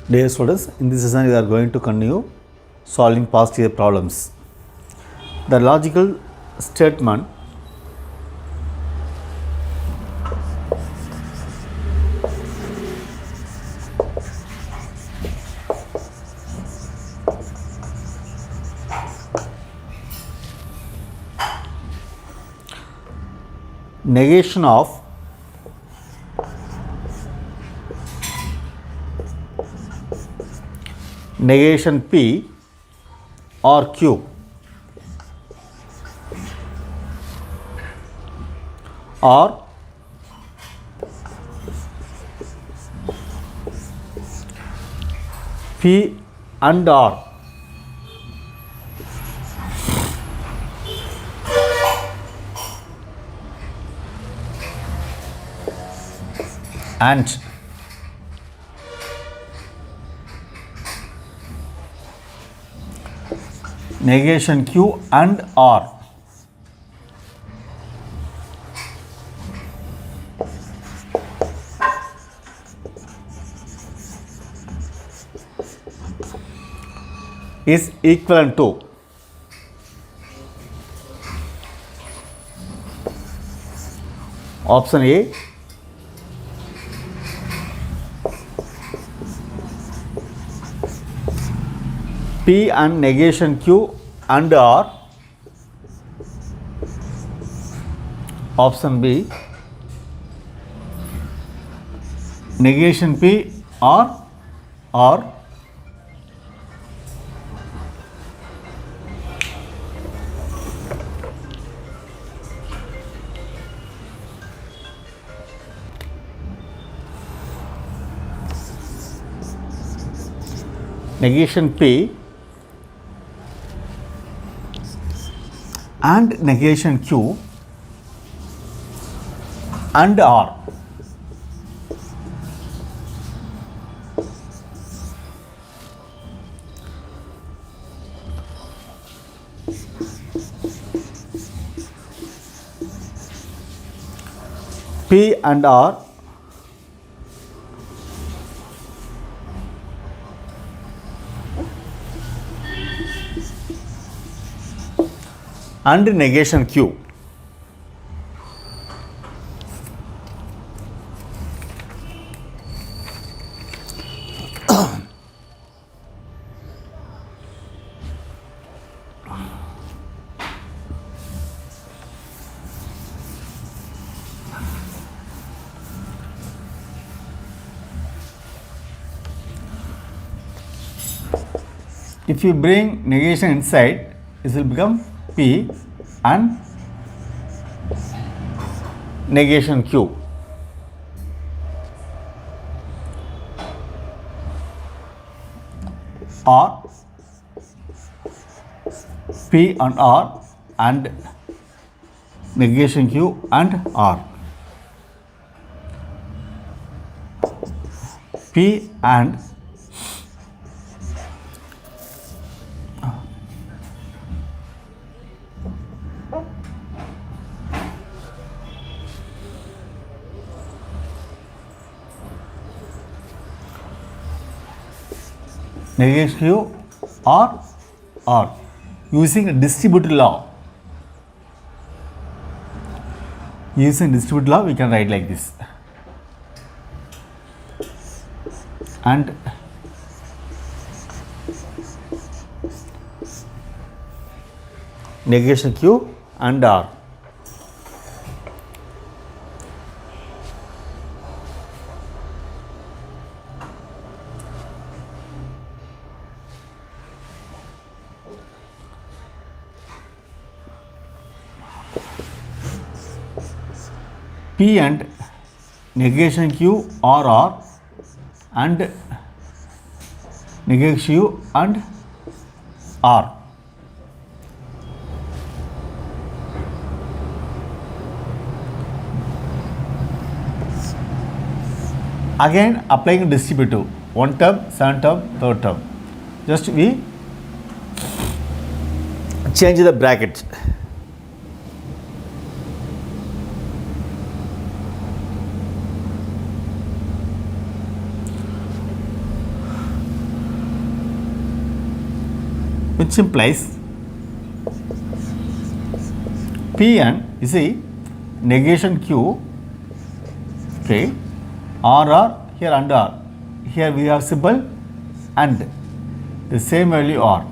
Dear students, in this session we are going to continue solving past year problems. The logical statement negation of negation P or Q or P and R and negation Q and R is equivalent to option A P and negation Q and R, option B negation P or R, negation P and negation Q and R. P and R and negation Q. If you bring negation inside, this will become P and negation Q. Or P and R and negation Q and R. P and negation Q or R using distributive law. Using distributive law, we can write like this. And negation Q and R. P and negation Q or R and negation Q and R. Again applying distributive, one term, second term, third term. Just we change the bracket. which implies P and you see negation Q, okay, R here and R. Here we have symbol and the same value R.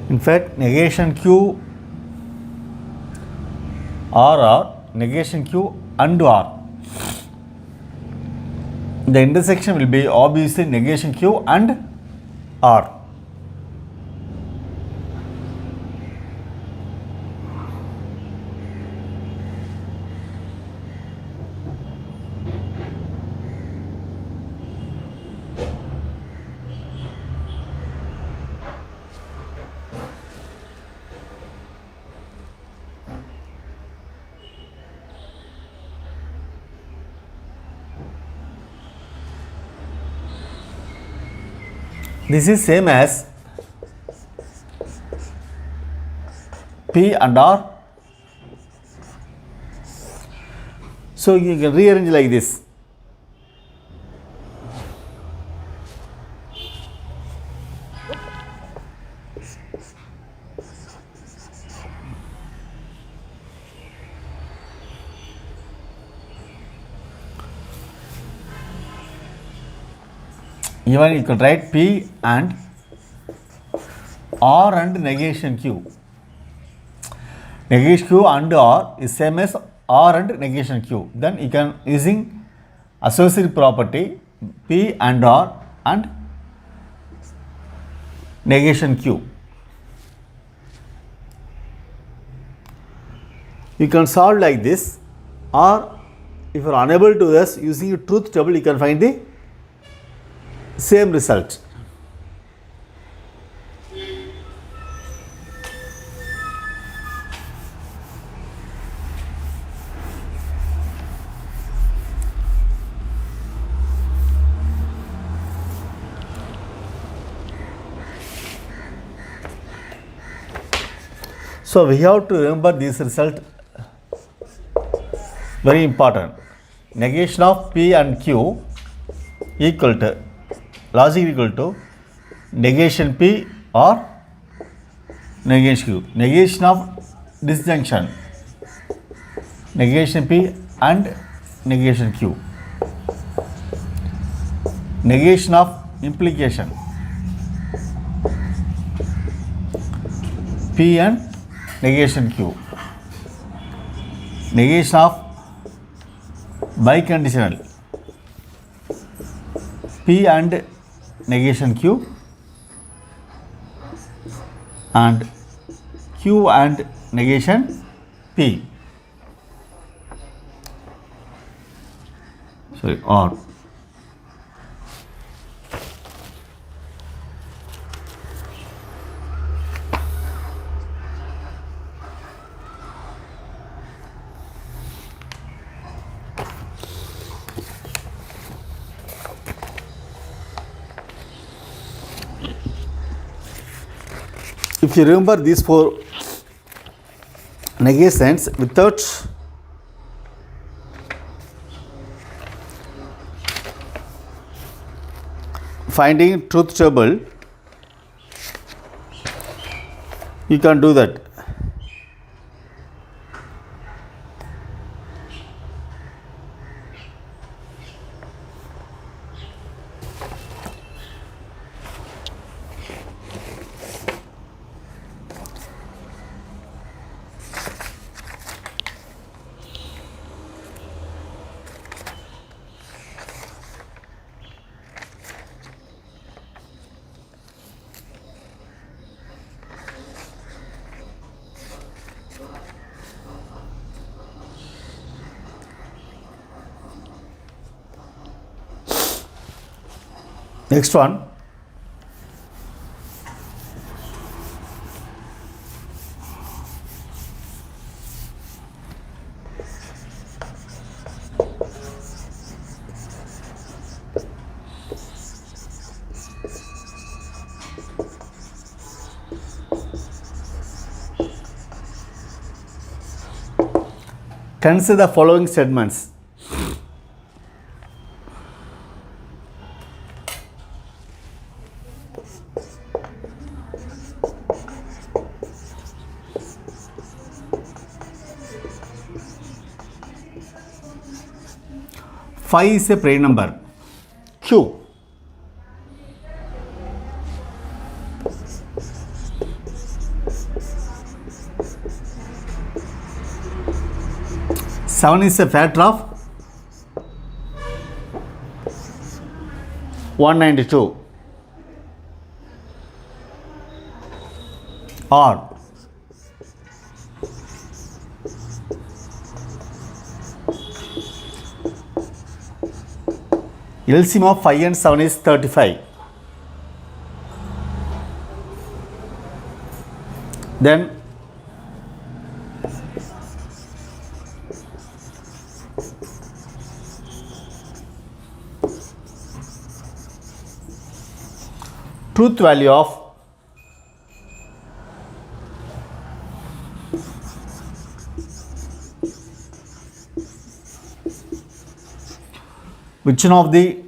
In fact, negation Q R, negation Q and R. The intersection will be obviously negation Q and R. This is same as P and R. So you can rearrange like this. Even you can write P and R and negation Q. Negation Q and R is same as R and negation Q. Then you can using associative property P and R and negation Q. You can solve like this, or if you are unable to do this, using a truth table you can find the same result. So we have to remember this result, very important. Negation of P and Q equal to, logic equal to negation P or negation Q. Negation of disjunction, negation P and negation Q. Negation of implication, P and negation Q. Negation of biconditional, P and negation Q and Q and negation P. Sorry, R. If you remember these four negations without finding truth table, you can do that. Next one. Consider the following statements. Five is a prime number. Q. Seven is a factor of 192. R. LCM of 5 and 7 is 35. Then truth value of which one of the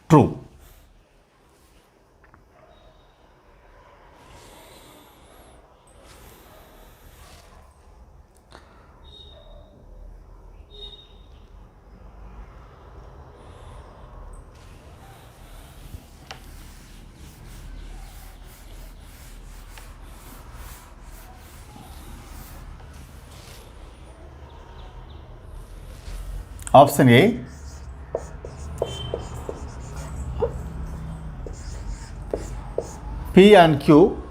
true. Option A. P and Q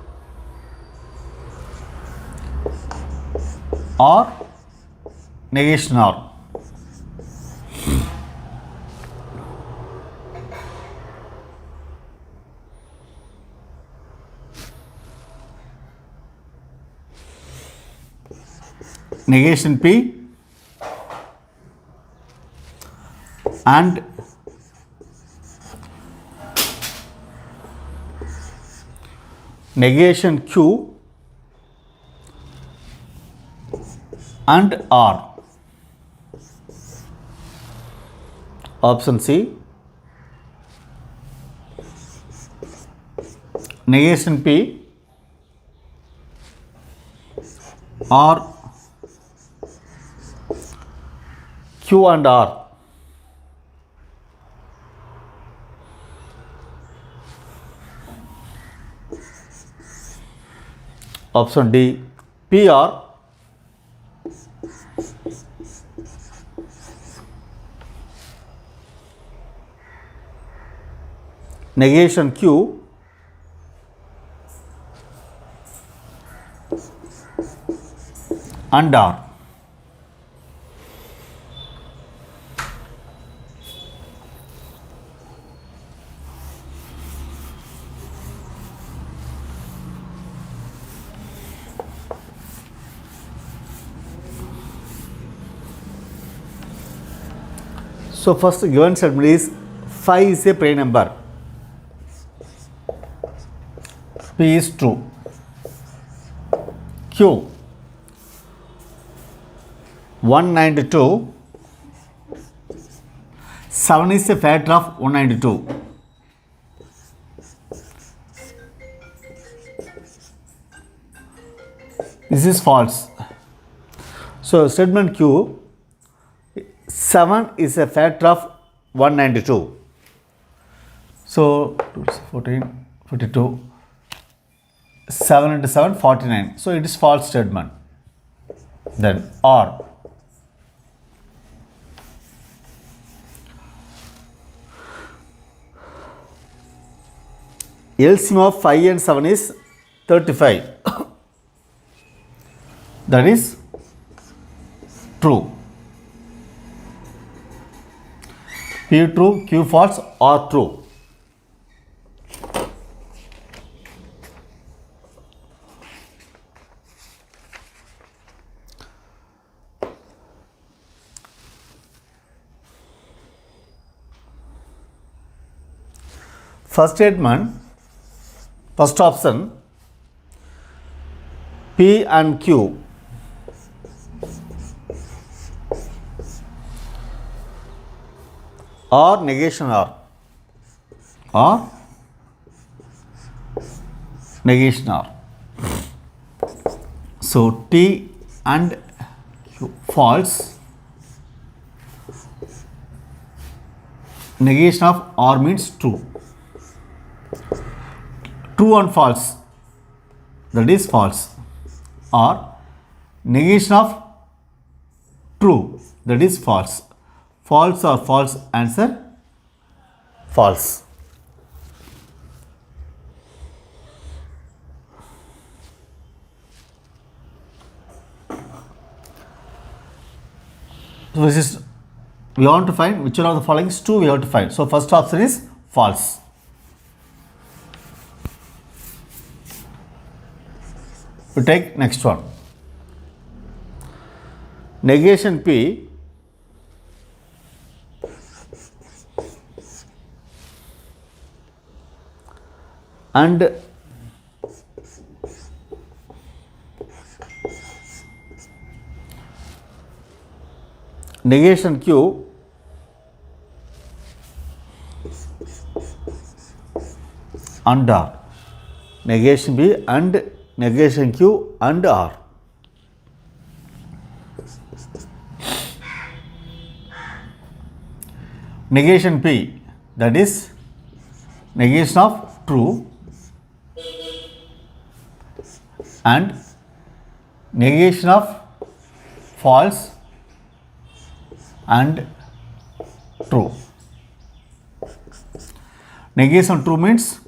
are negation R. Negation P and negation Q and R. Option C. Negation P or Q and R. Option D. PR negation Q and R. So first given statement is 5 is a prime number. P is true. Q 192. 7 is a factor of 192. This is false. So statement Q, 7 is a factor of 192. So 14, 42, 7 into 7, 49. So it is false statement. Then R. LCM of 5 and 7 is 35. That is true. P true, Q false, R true. First statement, first option, P and Q or negation R or negation R. So T and Q false, negation of R means true. True and false, that is false, or negation of true, that is false. False or false, answer false. So this is, we want to find which one of the following is true, we have to find. So first option is false. We take next one. Negation P and negation Q and R. Negation B and negation Q and R. Negation P, that is negation of true, and negation of false and true. Negation of true means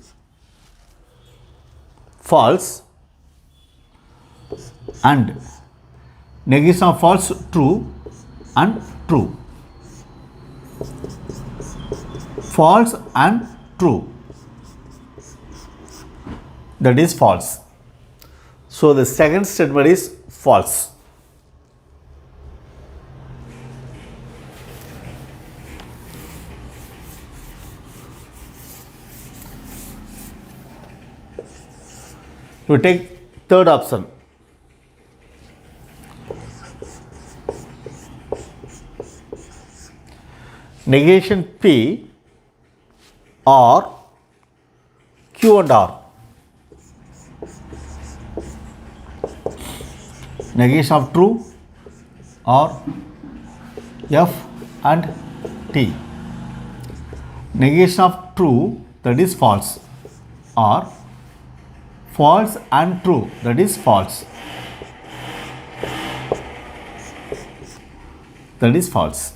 false, and negation of false true and true. False and true, that is false. So the second statement is false. We take third option. Negation P or Q and R. Negation of true or F and T. Negation of true, that is false, or false and true, that is false. That is false.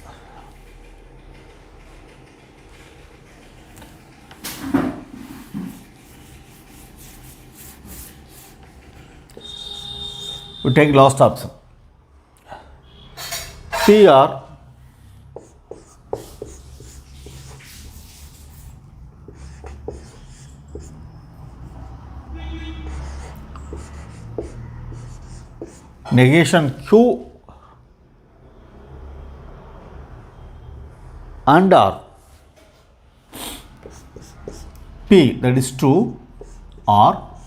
We take last option. P or negation Q and R. P, that is true, or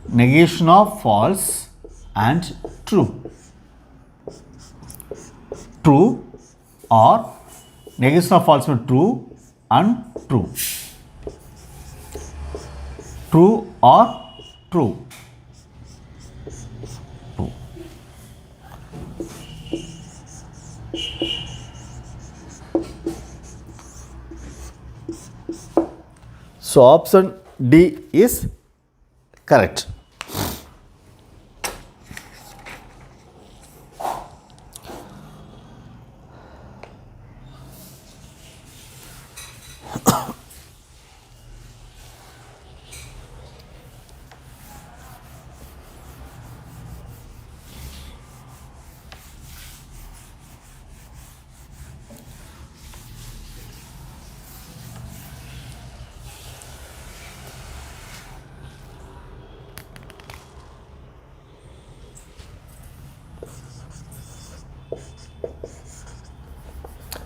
negation of false and true. True or negation of false means true and true. True or true. True. So option D is correct.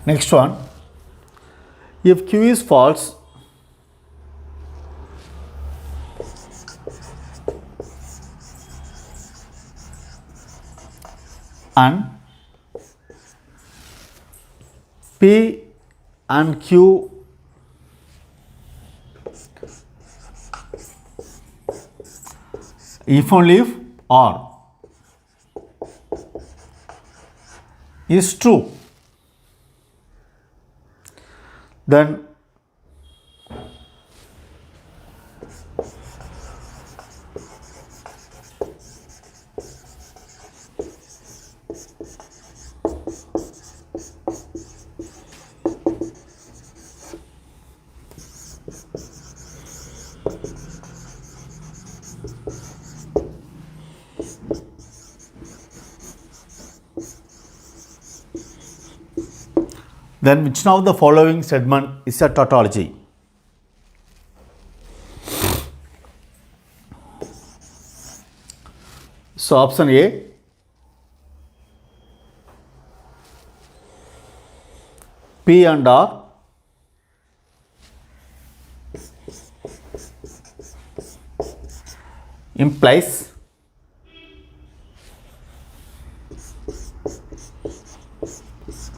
Next one, if Q is false, and P and Q if only if R is true, then which one of the following statement is a tautology? So option A, P and R implies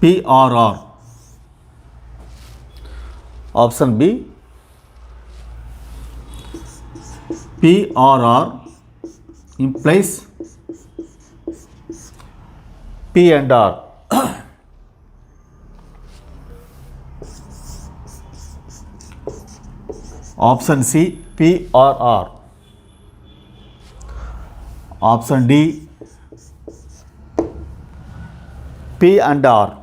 PRR. Option B, PRR implies P and R. Option C, PRR. Option D, P and R.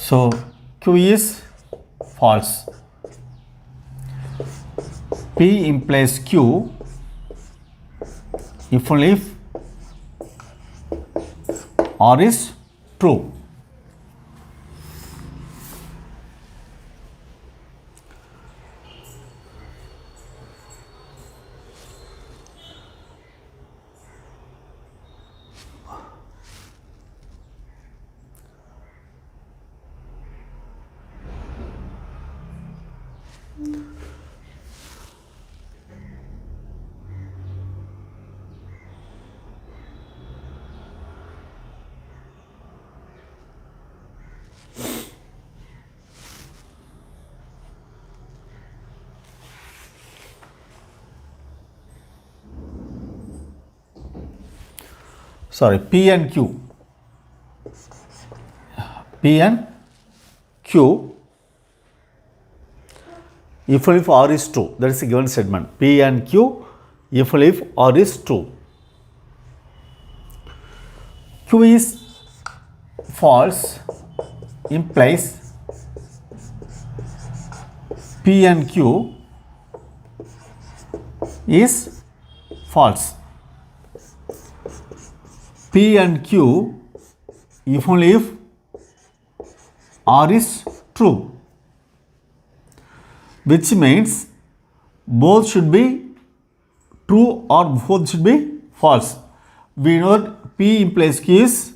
So Q is false. P implies Q if only if R is true. Sorry, P and Q. P and Q if only if R is true. That is a given statement. P and Q if only if R is true. Q is false implies P and Q is false. P and Q if only if R is true, which means both should be true or both should be false. We know that P implies Q is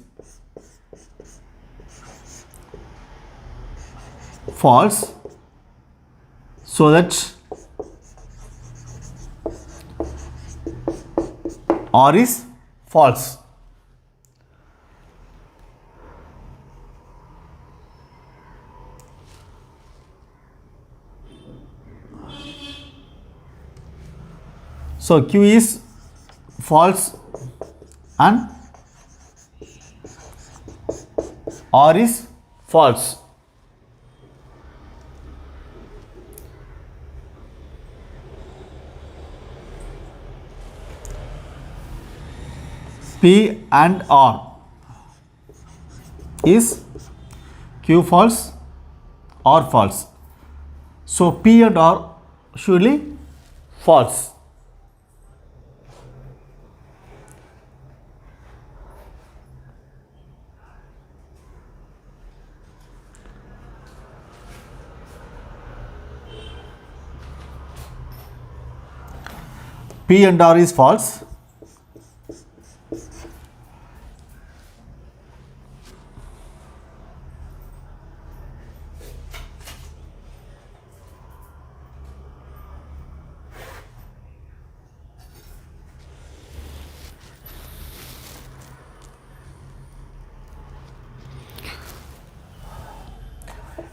false, so that R is false. So Q is false and R is false. P and R is Q false, R false. So P and R surely false. P and R is false.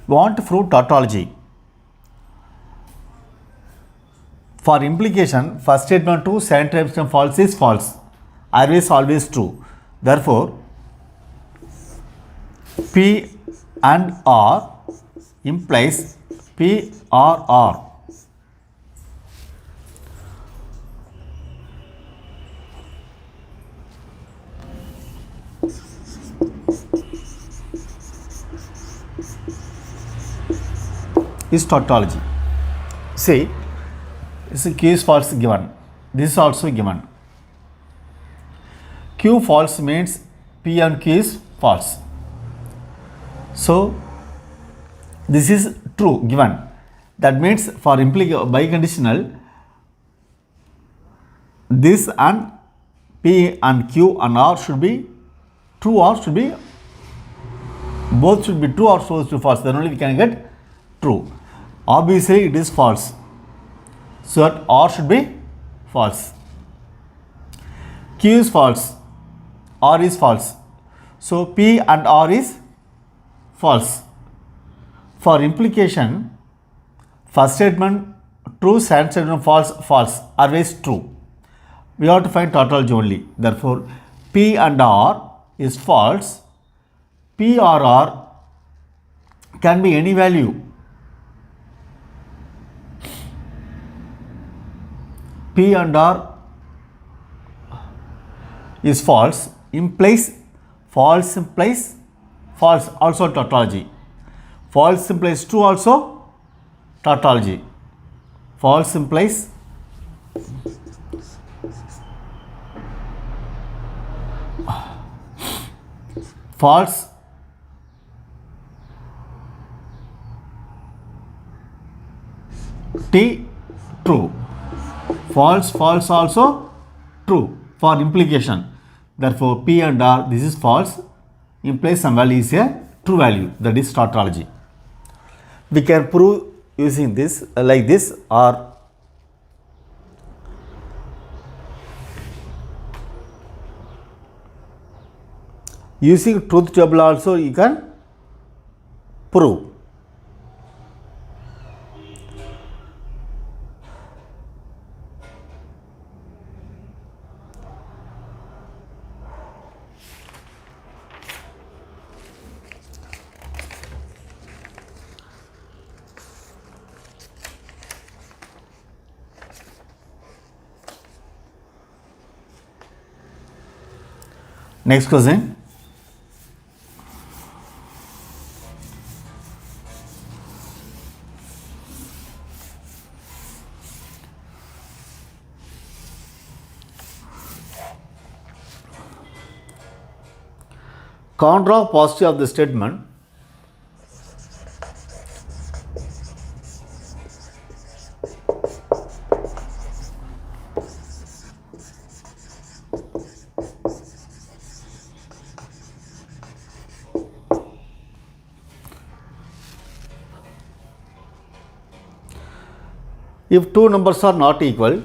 Want to prove tautology. For implication, first statement true, second statement false is false. Always true. Therefore, P and R implies P or R. Is tautology. See, this Q is false given. This is also given. Q false means P and Q is false. So this is true given. That means for biconditional, this and P and Q and R should be true or should be both should be true or should be false. Then only we can get true. Obviously it is false. So that R should be false. Q is false. R is false. So P and R is false. For implication, first statement true, second statement false, always true. We have to find tautology only. Therefore, P and R is false. P or R can be any value. P and R is false, implies false also tautology. False implies true also tautology. False implies false T true. False also true for implication. Therefore, P and R, this is false, implies some value is a true value. That is tautology. We can prove using this like this, or using truth table also you can prove. Next question. Contra positive of the statement. If two numbers are not equal,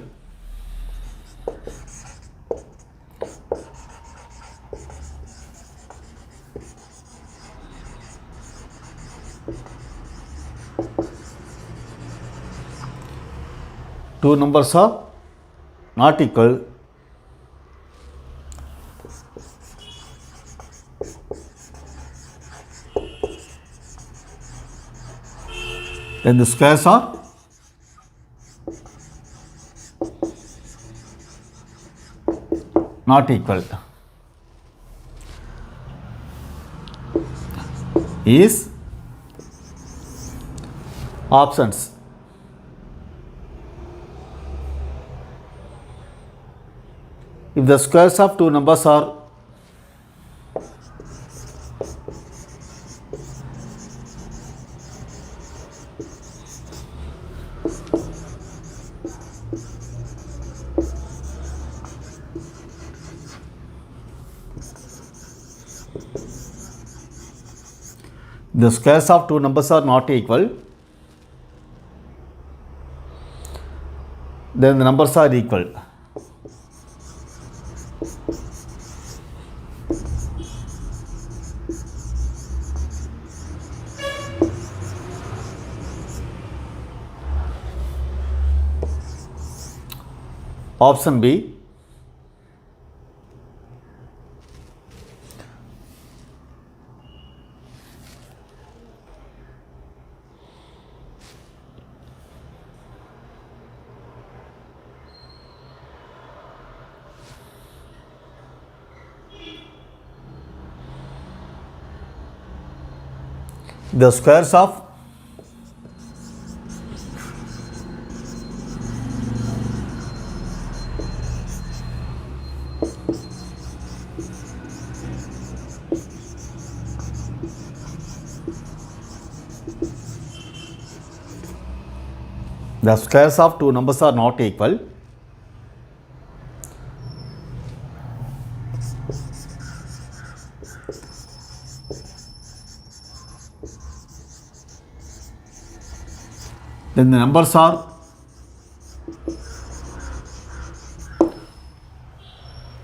two numbers are not equal, then the squares are not equal is options. If the squares of two numbers are not equal, then the numbers are equal. Option B, the squares of two numbers are not equal, then the numbers are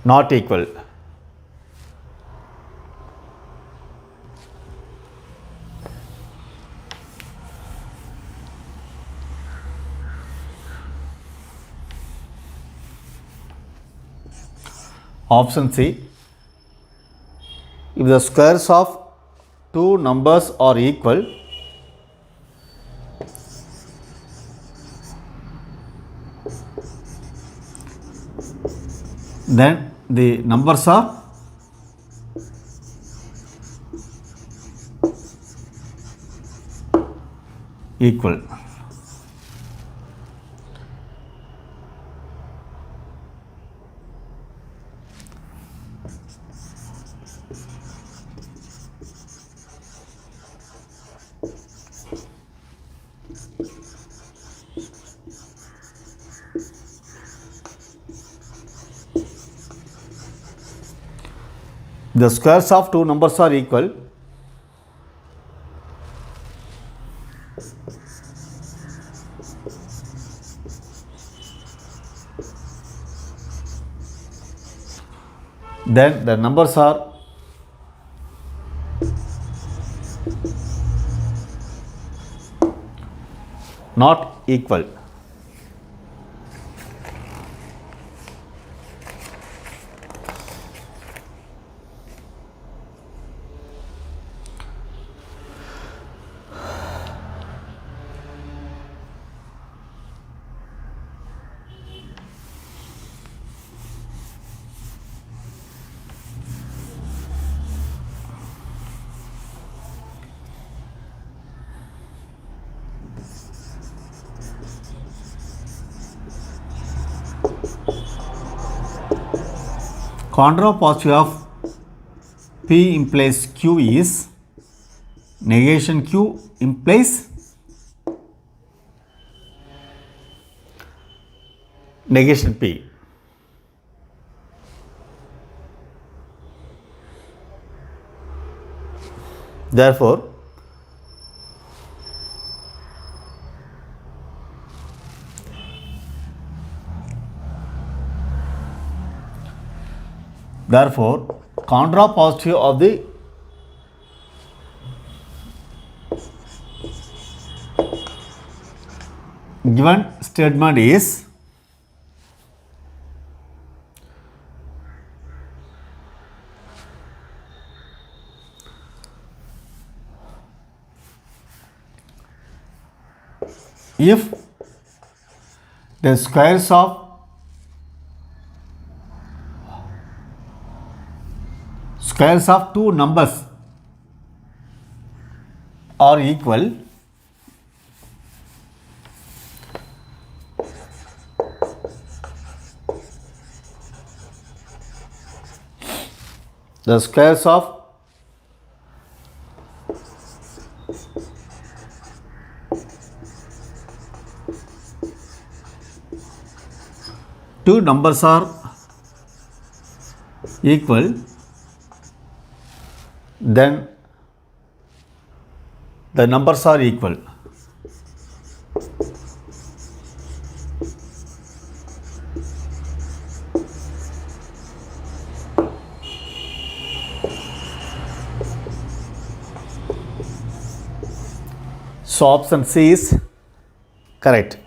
not equal. Option C, if the squares of two numbers are equal, then the numbers are equal. The squares of two numbers are equal, then the numbers are not equal. Contrapositive of P implies Q is negation Q implies negation P. Therefore, contrapositive of the given statement is if the squares of two numbers are equal, the squares of two numbers are equal, then the numbers are equal. So option C is correct.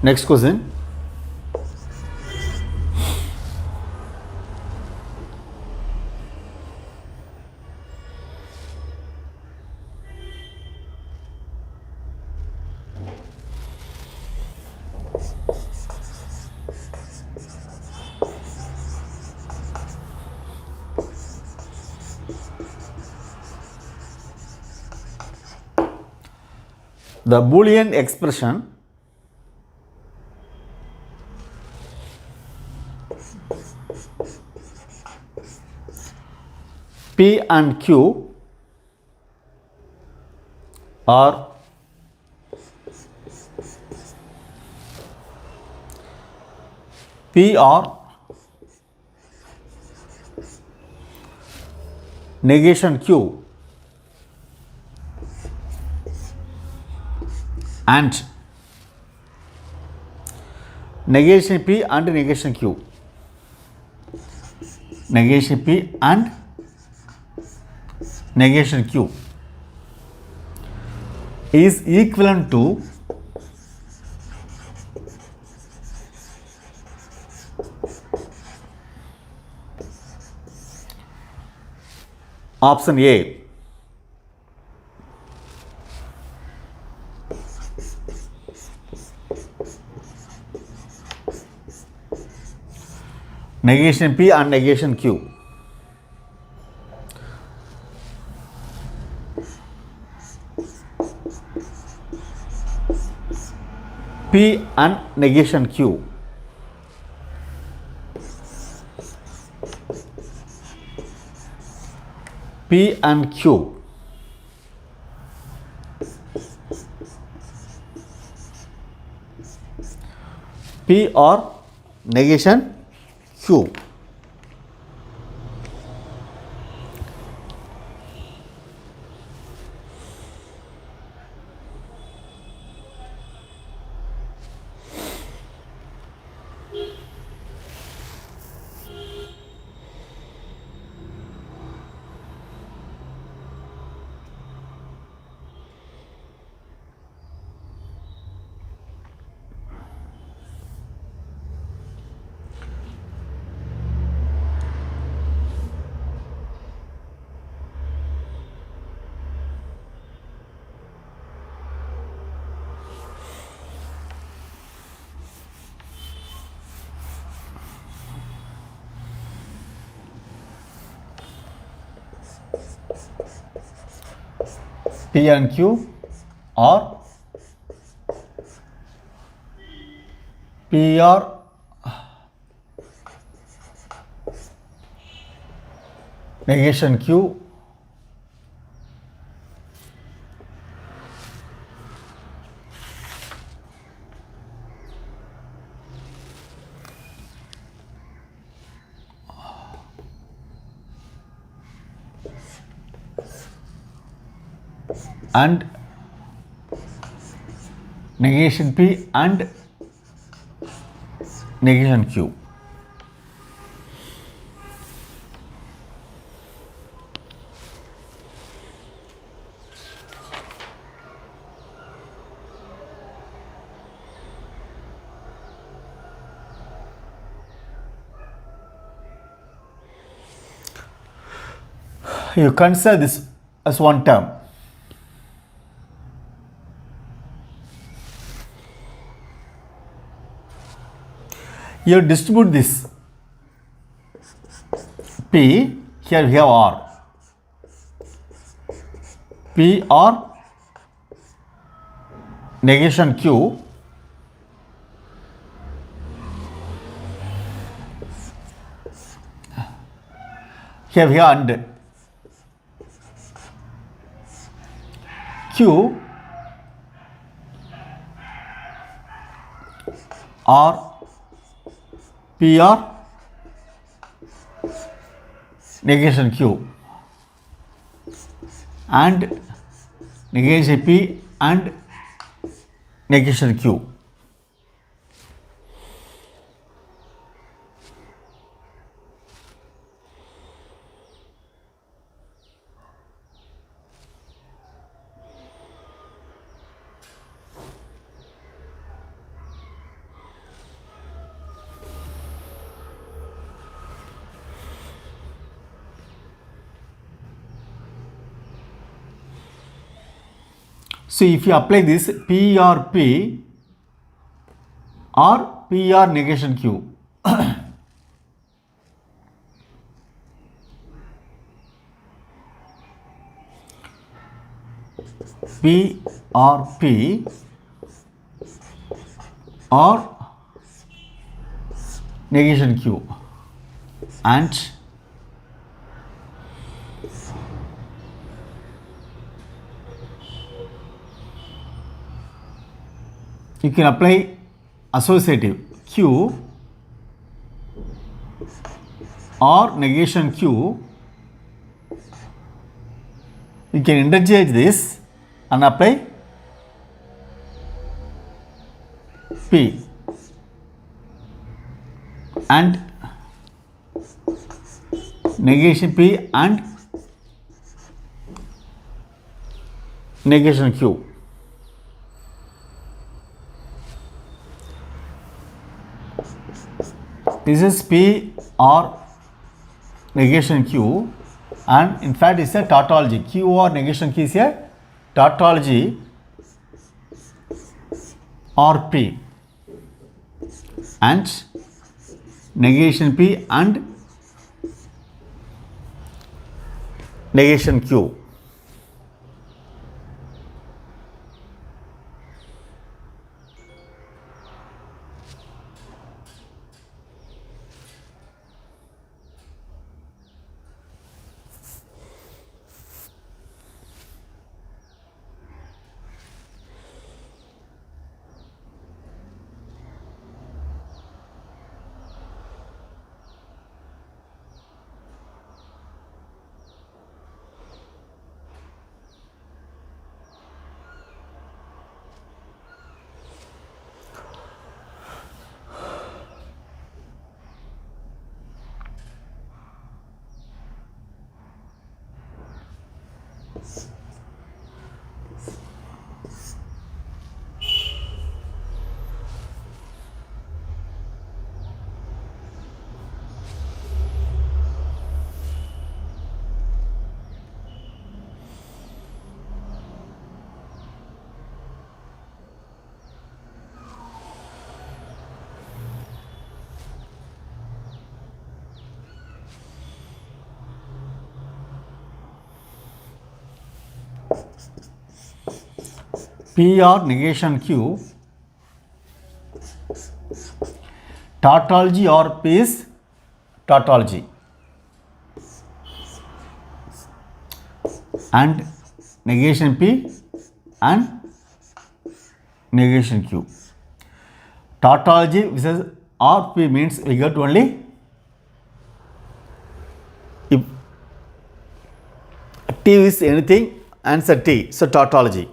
Next question. The Boolean expression P and Q are P or negation Q and negation P and negation Q. Negation P and negation Q is equivalent to option A. Negation P and negation Q. P and negation Q. P and Q. P or negation Q. P and Q or P or negation Q and negation P and negation Q. You consider this as one term. You distribute this P, here we have R. P or negation Q. Here we have and Q or P or negation Q and negation P and negation Q. So if you apply this P or P or P or negation Q, P or P or negation Q and you can apply associative Q or negation Q. You can interchange this and apply P and negation P and negation Q. This is P or negation Q, and in fact it's a tautology. Q or negation Q is a tautology or P and negation P and negation Q. P or negation Q, tautology or P is tautology and negation P and negation Q. Tautology versus or P means we get only if T is anything Answer T. So tautology.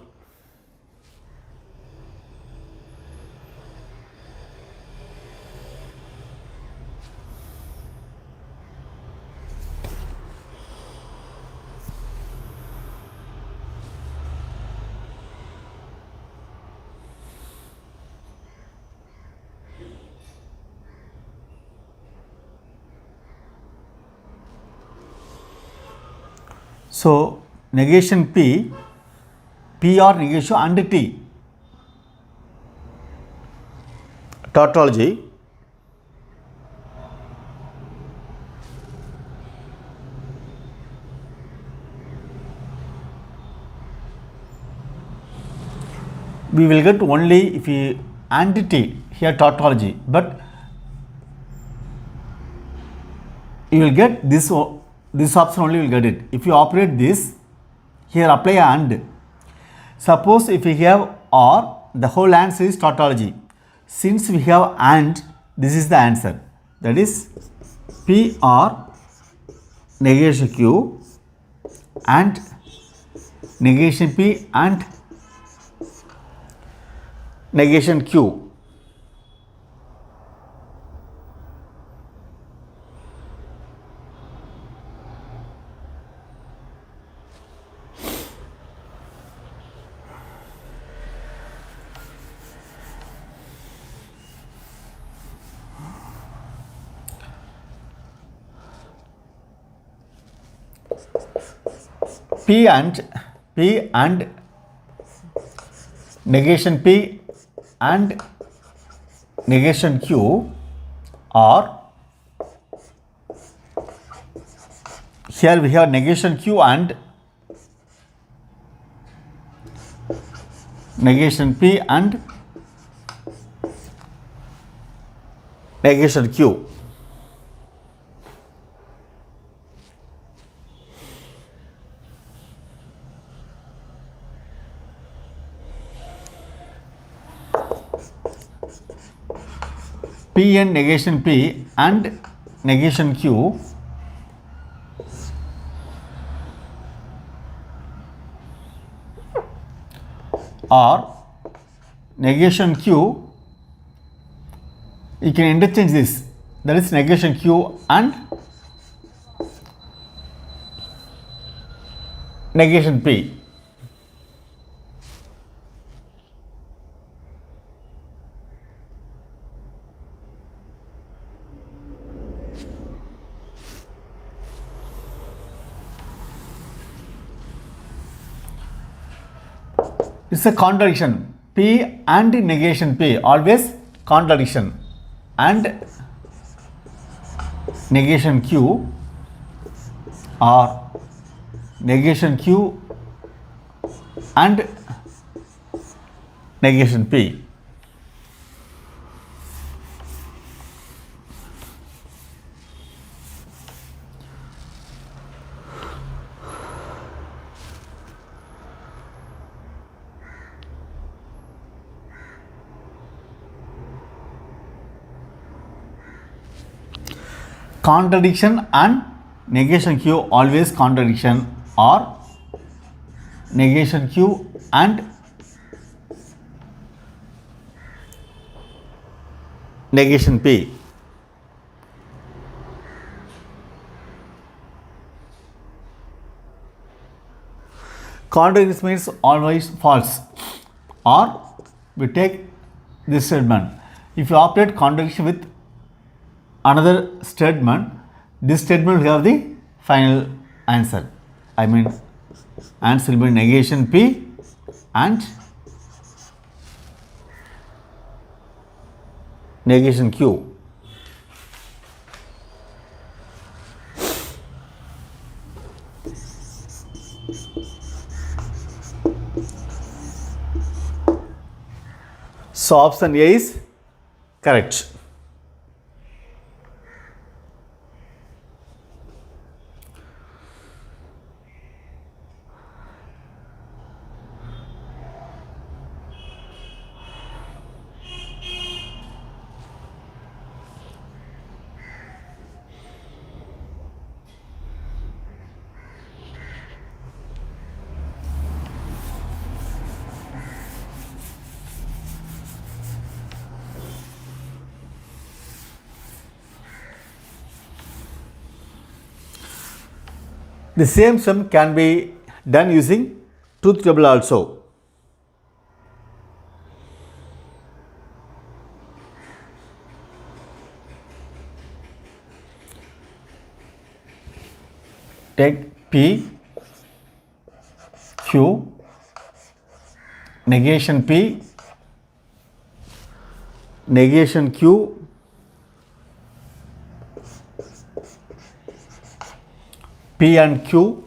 So negation P, P or negation and T. Tautology. We will get only if we and T here tautology, but you will get this option only, you will get it. If you operate this, here apply and. Suppose if we have or, the whole answer is tautology. Since we have and, this is the answer. That is P or negation Q and negation P and negation Q. P and negation P and negation Q or here we have negation Q and negation P and negation Q. P and negation P and negation Q or negation Q, you can interchange this, that is negation Q and negation P. It's a contradiction. P and negation P, always contradiction. And negation Q or negation Q and negation P. Contradiction and negation Q, always contradiction, or negation Q and negation P. Contradiction means always false, or we take this statement. If you operate contradiction with another statement, this statement will have the final answer. I mean, answer will be negation P and negation Q. So option A is correct. The same sum can be done using truth table also. Take P, Q, negation P, negation Q, P and Q,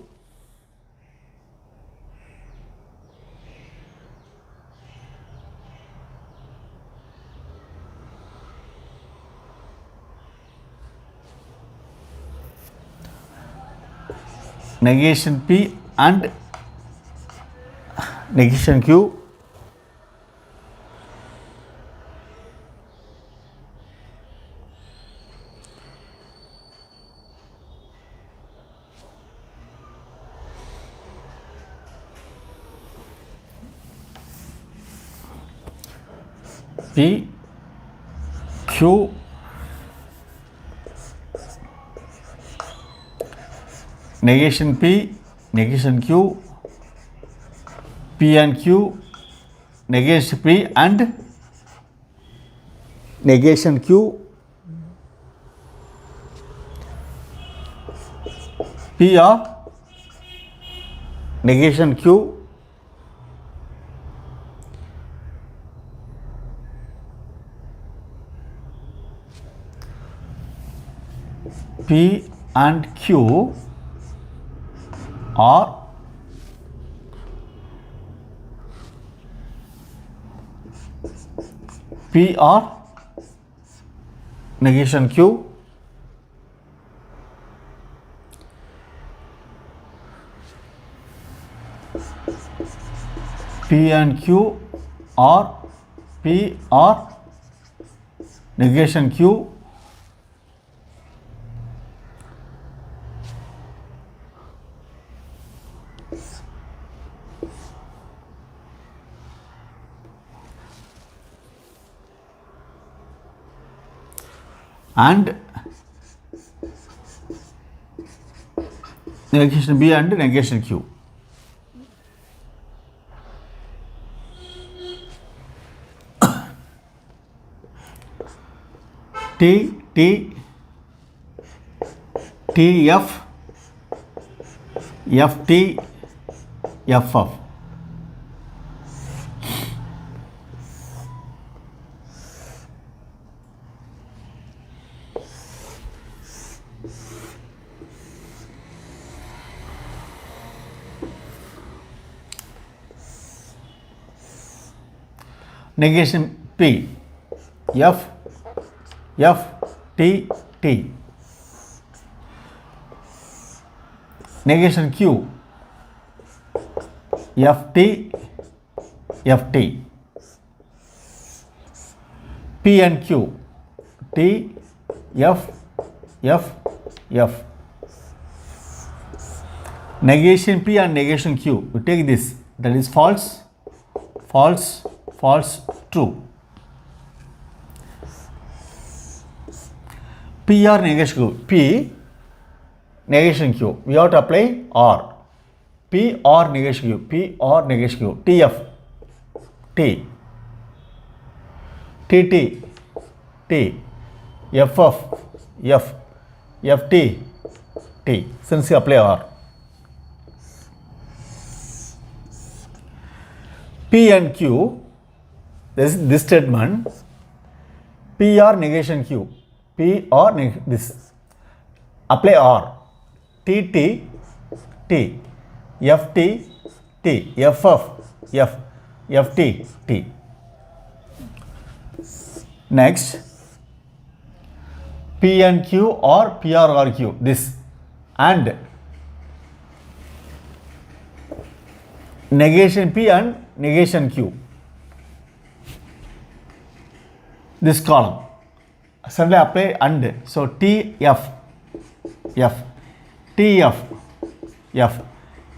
negation P and negation Q, P, Q, negation P, negation Q, P and Q, negation P and negation Q, P or negation Q, P and Q are P or negation Q, P and Q or P or negation Q, and negation B and negation Q. T, T, T, F, F, T, F, F. Negation P, F, F, T, T. Negation Q, F, T, F, T. P and Q, T, F, F, F. Negation P and negation Q, we take this, that is false, false, false, true. P or negation Q, P, negation Q, we have to apply R. P or negation Q, P or negation Q, TF, T, TT, T, FF, F, FT, T. Since you apply R. P and Q, this statement, P or negation Q, P or this, apply R, T, T, T, F, T, T, F, F, F, T, T. Next, P and Q or P or Q, this, and negation P and negation Q, this column. Suddenly apply and, so T, F, F, T, F, F,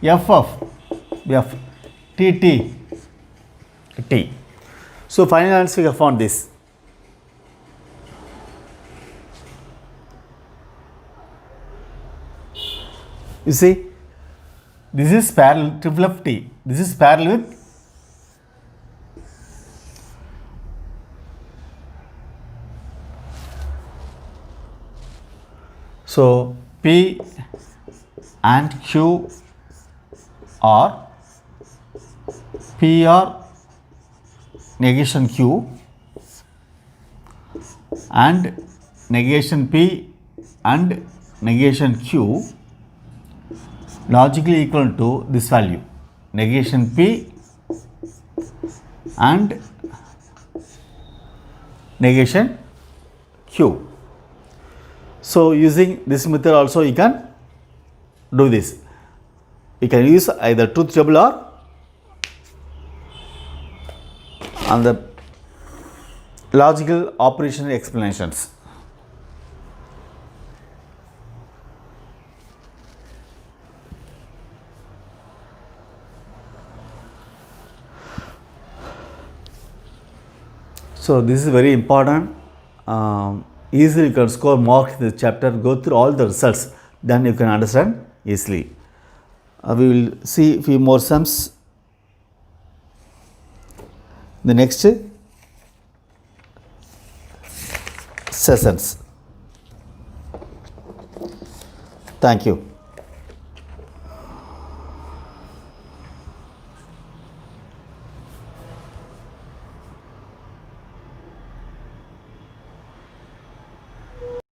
F, F, T, T, T. So final answer we have found this. You see, This is parallel triple of T. This is parallel with so P and Q are P are negation Q and negation P and negation Q logically equal to this value, negation P and negation Q. So using this method also you can do this. You can use either truth table or on the logical operation explanations. So this is very important. Easily you can score marks in this chapter, go through all the results, then you can understand easily. We will see few more sums in the next sessions. Thank you.